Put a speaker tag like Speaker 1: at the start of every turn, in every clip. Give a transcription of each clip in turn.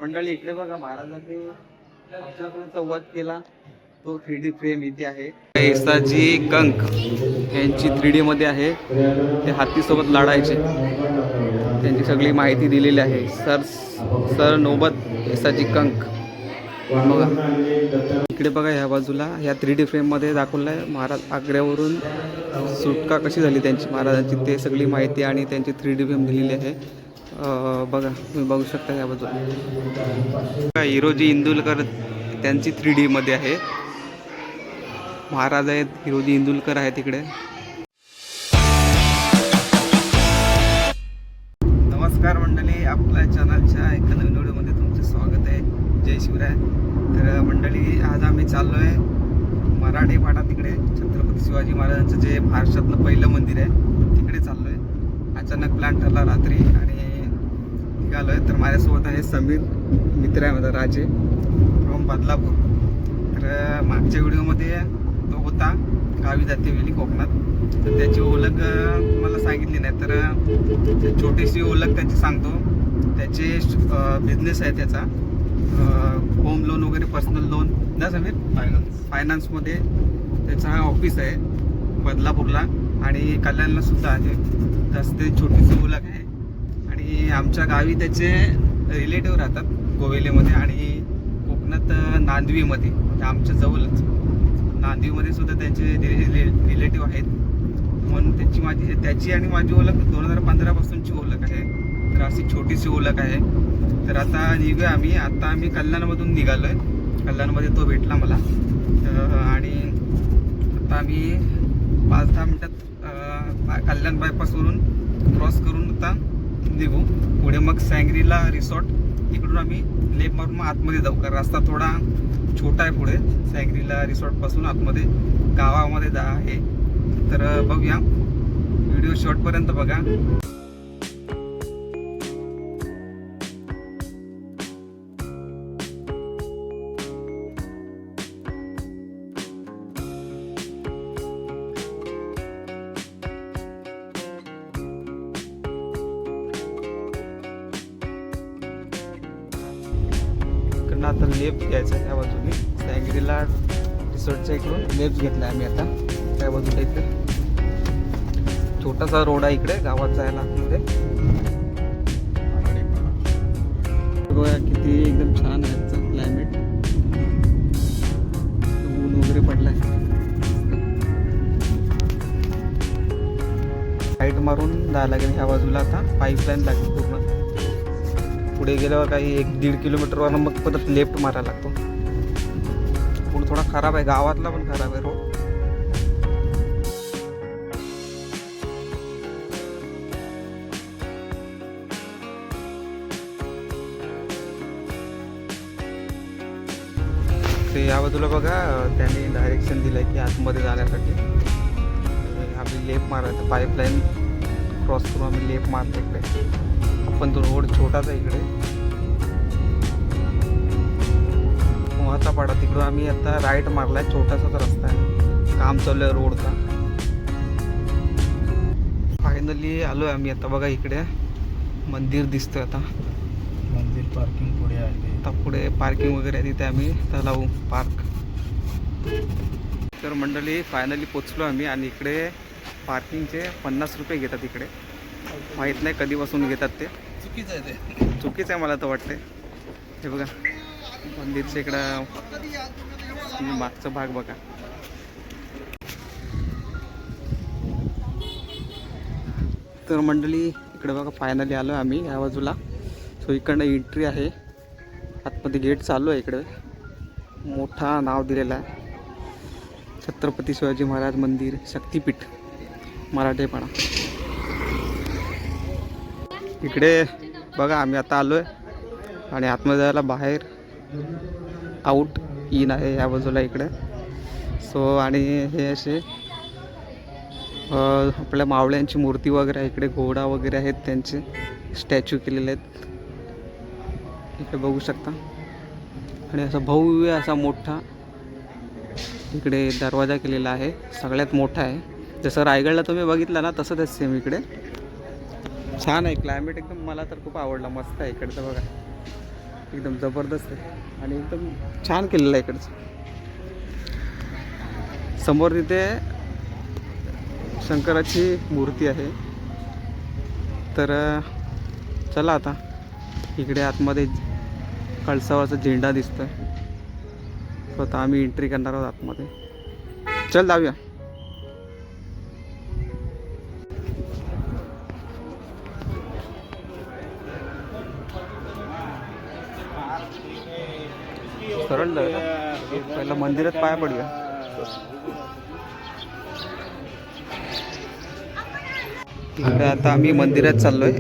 Speaker 1: मंडळी इकडे बघा, महाराजांनी आमच्याकडून संवाद केला तो 3D फ्रेम इथे आहे. येसाची कंक यांची 3D मध्ये आहे. ते हातीसोबत लढायचे, त्यांची सगळी माहिती दिलेली आहे. सर नौबत येसाची कंक बघा. इकडे बघा ह्या बाजूला ह्या 3D फ्रेम मध्ये दाखवलं आहे महाराज आग्र्यावरून सुटका कशी झाली त्यांची, महाराजांची ते सगळी माहिती आणि त्यांची 3D फ्रेम दिलेली आहे. बघा तुम्ही बघू शकता ह्या बाजूला हिरोजी इंदुलकर त्यांची 3D मध्ये आहे. महाराज आहेत, हिरोजी इंदुलकर आहेत तिकडे. नमस्कार मंडळी, आपल्या चॅनलच्या एका नवीन व्हिडिओमध्ये तुमचे स्वागत आहे. जय शिवराय. तर मंडळी आज आम्ही चाललो आहे मराठे पाडा, तिकडे छत्रपती शिवाजी महाराजांचं जे महाराष्ट्रातलं पहिलं मंदिर आहे तिकडे चाललो आहे. अचानक प्लॅन ठरला रात्री आणि निघालो आहे. तर माझ्यासोबत आहे समीर, मित्र आहे माझा राजे फ्रॉम बदलापूर. तर मागच्या व्हिडिओमध्ये तो होता गावी जाते वेळी कोकणात, तर त्याची ओळख तुम्हाला सांगितली नाही, तर छोटीशी ओळख त्याची सांगतो. त्याचे बिझनेस आहे त्याचा, होम लोन वगैरे, पर्सनल लोन ना समीर, फायनान्समध्ये त्याचा ऑफिस आहे बदलापूरला आणि कल्याणला सुद्धा आहे. जास्त छोटीशी ओळख आहे. आणि आमच्या गावी त्याचे रिलेटिव्ह राहतात गोवेलेमध्ये आणि कोकणात नांदवीमध्ये, आमच्या जवळच नांदवीमध्ये सुद्धा त्यांचे रिलेटिव्ह आहेत. म्हणून त्याची आणि माझी ओळख 2015 पासूनची ओळख आहे. तर अशी छोटीशी ओळख आहे. तर आता निघूया आम्ही. आता आम्ही कल्याणमधून निघालो आहे. कल्याणमध्ये तो भेटला मला आणि आता आम्ही 5-10 मिनटात कल्याण बायपासवरून क्रॉस करून आता निघू. पुढे मग सँग्रीला रिसॉर्ट, तिकडून आम्ही लेप मारून मग आतमध्ये जाऊ, कारण रस्ता थोडा छोटा आहे पुढे. सँग्रीला रिसॉर्टपासून आतमध्ये गावामध्ये जा आहे. तर बघूया, व्हिडिओ शॉर्टपर्यंत बघा. आता लेफ्ट घ्यायचा त्या बाजूने, सँग्रीला रिसॉर्टच्या इकडून लेफ्ट घेतला आम्ही आता त्या बाजूला. इकडे छोटासा रोड आहे इकडे गावात जायला आतमध्ये. बघा किती एकदम छान आहे क्लायमेट, ऊन वगैरे पडलाय. साईड मारून जायला लागेल ह्या बाजूला. आता पाईपलाईन लागेल पूर्ण. पुढे गेल्यावर काही 1-1.5 किलोमीटरवर मग परत लेफ्ट मारायला लागतो. पुढे थोडा खराब आहे, गावातला पण खराब आहे रोड. ते या बाजूला बघा, त्यांनी डायरेक्शन दिलंय की आतमध्ये जाण्यासाठी आम्ही लेफ्ट मारायचं. पाईपलाईन क्रॉस करून आम्ही लेफ्ट मारतो इकडे. पण तो रोड छोटाच आहे इकडे, मोहाचा पाडा. तिकडून आम्ही आता राईट मारलाय. छोटासाच रस्ता आहे, काम चालू आहे रोडचा. फायनली आलोय आम्ही आता. बघा इकडे मंदिर दिसतंय. आता
Speaker 2: मंदिर पार्किंग पुढे आहे.
Speaker 1: आता पुढे पार्किंग वगैरे आहे, तिथे आम्ही लावू पार्क. तर मंडळी फायनली पोचलो आम्ही आणि इकडे पार्किंगचे 50 रुपये घेतात इकडे. माहीत नाही कधीपासून घेतात ते.
Speaker 2: चुकीचं आहे ते,
Speaker 1: चुकीचं आहे मला तर वाटते. हे बघा मंदिरच्या इकडं मागचा भाग बघा. तर मंडळी इकडे बघा फायनली आलो आम्ही या बाजूला. सो इकडनं एंट्री आहे, आतमध्ये गेट चालू आहे. इकडे मोठा नाव दिलेला आहे, छत्रपती शिवाजी महाराज मंदिर शक्तिपीठ मराठेपाडा. इकडे बघा आम्ही आता आलो आहे आणि आतमध्ये जायला बाहेर आउट इन आहे या बाजूला इकडे. सो आणि हे असे आपल्या मावळ्यांची मूर्ती वगैरे आहे इकडे. घोडा वगैरे आहेत, त्यांचे स्टॅच्यू केलेले आहेत इकडे बघू शकता. आणि असा भव्य असा मोठा इकडे दरवाजा केलेला आहे, सगळ्यात मोठा आहे. जसं रायगडला तुम्ही बघितलं ना तसंच आहे सेम इकडे. छान आहे क्लायमेट एकदम, मला तर खूप आवडला. मस्त आहे इकडचं बघा. एकदम जबरदस्त आहे आणि एकदम छान केलेलं आहे इकडचं. समोर तिथे शंकराची मूर्ती आहे. तर चला आता इकडे आतमध्ये कळसावाचा झेंडा दिसतोय. स्वतः आम्ही एंट्री करणार आहोत आतमध्ये. चल जाऊया. सरळ जाऊया. पहिला मंदिरात पाया पडूया. इकडे आता आम्ही मंदिरात चाललोय.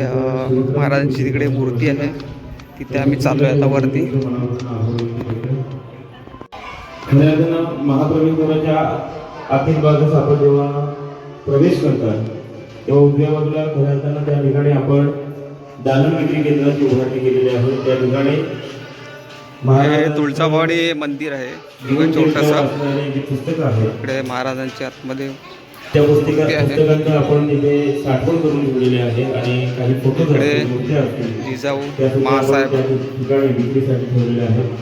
Speaker 1: महाराजांची तिकडे मूर्ती आहे, तिथे आम्ही चाललोय आता वरती.
Speaker 3: महाप्रवेशद्वाराच्या आतील भागात आपण जेव्हा प्रवेश करतात तेव्हा उजव्या बाजूला खऱ्या अर्थानं त्या ठिकाणी आपण दालन विक्री केंद्राची उभारणी केलेली आहे. त्या ठिकाणी
Speaker 1: हे तुळजाभवानी मंदिर आहे छोटंसं.
Speaker 3: पुस्तक आहे
Speaker 1: इकडे महाराजांच्या आतमध्ये
Speaker 3: त्या पुस्तकांचं आपण तिथे साठवण करून ठेवलेले आहे आणि काही फोटो
Speaker 1: जिजाऊ महासाहेब
Speaker 3: ठिकाणी विक्रीसाठी ठेवलेले आहेत.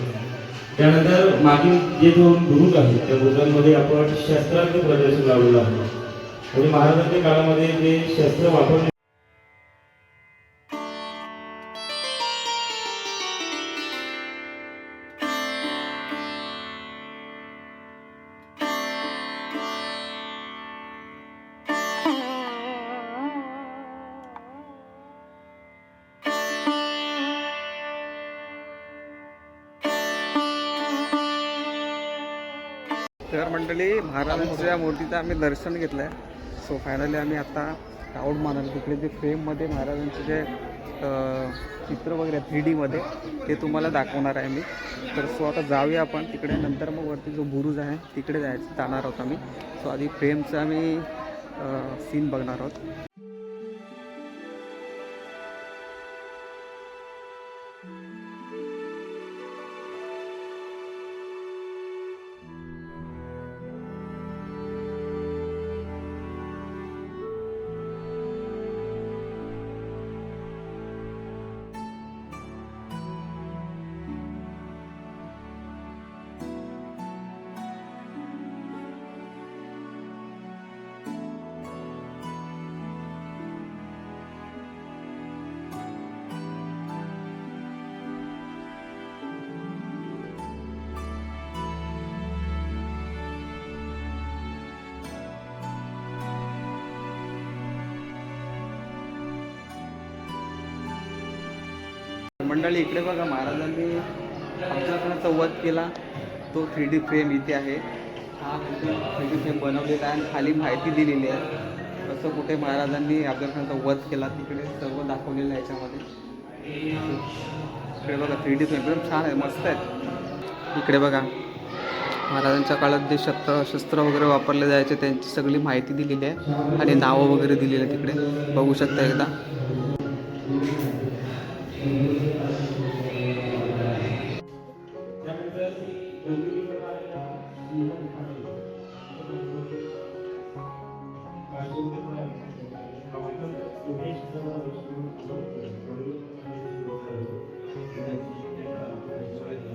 Speaker 3: त्यानंतर मागील जे दोन बुरुज आहेत त्या बुरुजांमध्ये आपण शस्त्रांचं प्रदर्शन लावलेलं आहे. म्हणजे महाराजांच्या काळामध्ये जे शस्त्र वापरले
Speaker 1: तर मंडळी महाराजांच्या मूर्तीचं आम्ही दर्शन घेतलं आहे. सो फायनली आम्ही आता राऊंड मारणार. तिकडे जे फ्रेममध्ये महाराजांचे जे चित्र वगैरे 3D मध्ये ते तुम्हाला दाखवणार आहे मी. तर सो आता जाऊया आपण तिकडे. नंतर मग वरती जो बुरुज आहे तिकडे जाणार आहोत आम्ही. सो आधी फ्रेमचं आम्ही सीन बघणार आहोत. मंडळी इकडे बघा, महाराजांनी अफजलखानाचा वध केला तो 3D फ्रेम इथे आहे. हा 3D फ्रेम बनवलेला आहे आणि खाली माहिती दिलेली आहे कसं कुठे महाराजांनी अफजलखानाचा वध केला. तिकडे सर्व दाखवलेलं आहे याच्यामध्ये. इकडे बघा 3D फ्रेम एकदम छान आहे, मस्त आहे. इकडे बघा महाराजांच्या काळात जे शस्त्र वगैरे वापरले जायचे त्यांची सगळी माहिती दिलेली आहे आणि नावं वगैरे दिलेली आहे. तिकडे बघू शकता एकदा.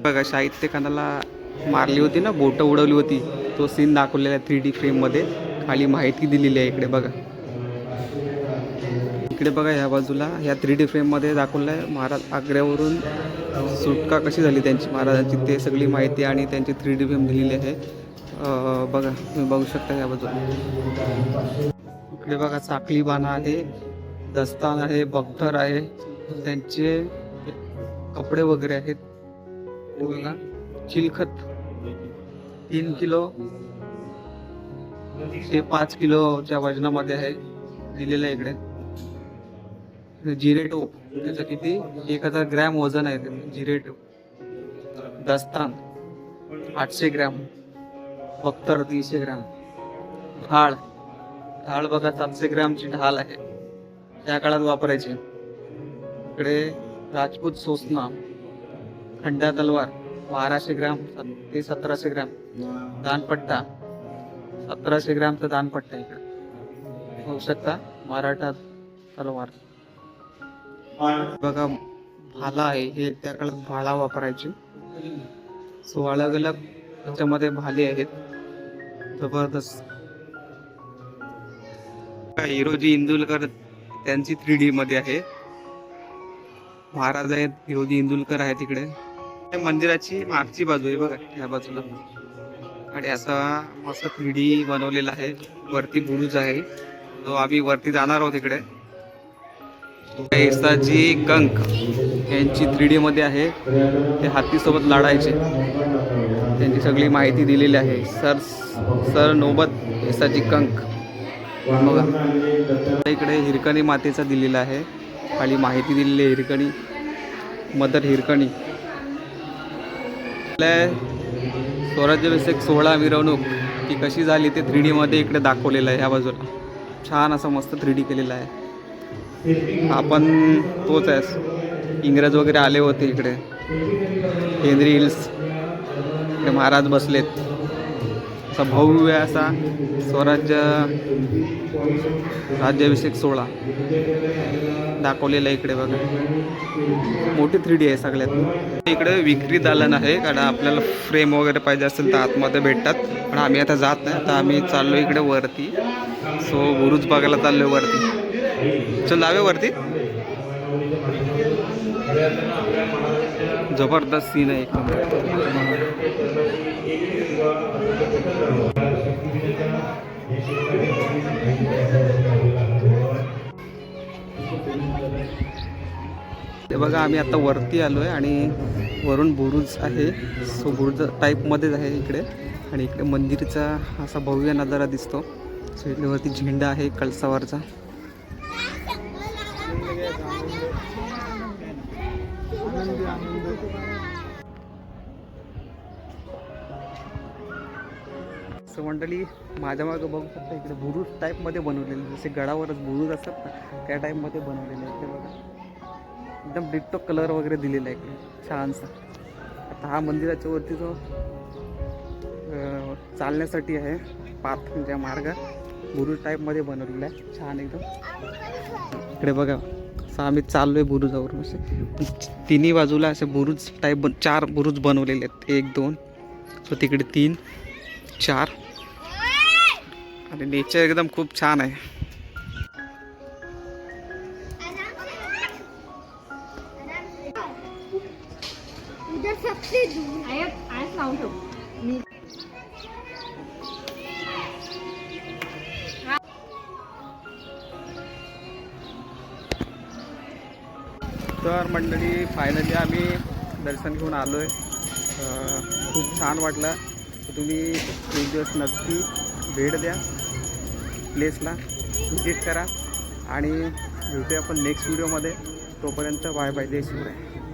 Speaker 1: बघा साहित्यकानाला मारली होती ना, बोटं उडवली होती, तो सीन दाखवलेला आहे 3D फ्रेममध्ये. खाली माहिती दिलेली आहे इकडे बघा. इकडे बघा ह्या बाजूला ह्या 3D फ्रेममध्ये दाखवलं आहे महाराज आग्र्यावरून सुटका कशी झाली त्यांची महाराजांची, ते सगळी माहिती आणि त्यांची 3D फ्रेम दिलेली आहे. बघा तुम्ही बघू शकता ह्या बाजूला. इकडे बघा चाकली बाणा आहे, दस्तान आहे, बख्तर आहे, त्यांचे कपडे वगैरे आहेत. बघा चिलखत 3 किलो ते 5 किलोच्या वजनामध्ये आहे दिलेलं आहे इकडे. जिरेटो त्याचं किती 1000 ग्रॅम वजन आहे ते जिरेटो. दस्तान 800 ग्रॅम, बख्तर 300 ग्रॅम, ढाळ बघा 700 ग्रॅमची ढाल आहे, त्या काळात वापरायची. इकडे राजपूत सोसना, खंडा तलवार 1200 ग्रॅम ते 1700 ग्रॅम, दानपट्टा 1700 ग्रॅमचा दानपट्टा इकडे होऊ शकता. मराठा तलवार बघा, भाला आहे, हे त्या काळात भाला वापरायचे. सो अलग अलग त्याच्यामध्ये भाले आहेत, जबरदस्त. हिरोजी इंदुलकर त्यांची 3D मध्ये आहे. महाराज आहेत, हिरोजी इंदुलकर आहे तिकडे. त्या मंदिराची मागची बाजू आहे बघा, ह्या बाजूला. आणि असा मस्त 3D बनवलेला आहे. वरती बुरुज आहे, तो आम्ही वरती जाणार आहोत तिकडे. येसाची कंक यांची 3D मध्ये आहे. ते हातीसोबत लढायचे, त्यांची सगळी माहिती दिलेली आहे. सर नोबत येसाची कंक बघा. इकडे हिरकणी मातेचा दिलेला आहे, खाली माहिती दिलेली आहे. हिरकणी मदर हिरकणी. स्वराज्याभिषेक सोहळा मिरवणूक ती कशी झाली ते 3D मध्ये इकडे दाखवलेलं आहे. ह्या बाजूला छान असं मस्त 3D केलेलं आहे. आपण तोच आहे, इंग्रज वगैरे आले होते इकडे. हेनरी हिल्स इकडे महाराज बसलेत. असा भव्य असा स्वराज्य राज्याभिषेक सोहळा दाखवलेला आहे इकडे बघा. मोठी 3D आहे सगळ्यात. इकडे विक्री दालन आहे, कारण आपल्याला फ्रेम वगैरे पाहिजे असेल तर आतमध्ये भेटतात. पण आम्ही आता जात नाही, आता आम्ही चाललो इकडे वरती. सो बुरुज बघायला चाललोय वरती. चल जावे वरती. जबरदस्त सीन आहे एकदम. ते बघा, आम्ही आता वरती आलो आहे आणि वरून बुरुज आहे. सो बुरुज टाईपमध्येच आहे इकडे. आणि इकडे मंदिरचा असा भव्य नजारा दिसतो. सो इकडे वरती झेंडा आहे कळसावरचा. सो मंडळी, माझ्या मागं बघू शकता इकडे बुरुज टाईपमध्ये बनवलेले, जसे गडावरच बुरुज असतात ना त्या टाईपमध्ये बनवलेले आहे. ते बघा, एकदम डिट्टो कलर वगैरे दिलेला आहे इकडे छानसा. आता हा मंदिराच्या वरती जो चालण्यासाठी आहे पाथ, म्हणजे मार्ग बुरुज टाईपमध्ये बनवलेला आहे छान एकदम. इकडे बघा, असं आम्ही चाललोय बुरुजावरून. असे तिन्ही बाजूला असे बुरुज टाईप 4 बुरुज बनवलेले आहेत. 1 2, सो तिकडे 3 4. आणि नेचर एकदम खूप छान आहे. तर मंडळी, फायनली आम्ही दर्शन घेऊन आलो आहे. खूप छान वाटलं. तुम्ही एक दिवस नक्की भेट द्या प्लेसला, व्हिजिट करा. आणि भेटूया आपण नेक्स्ट व्हिडिओमध्ये. तोपर्यंत बाय बाय, जय शिवराय.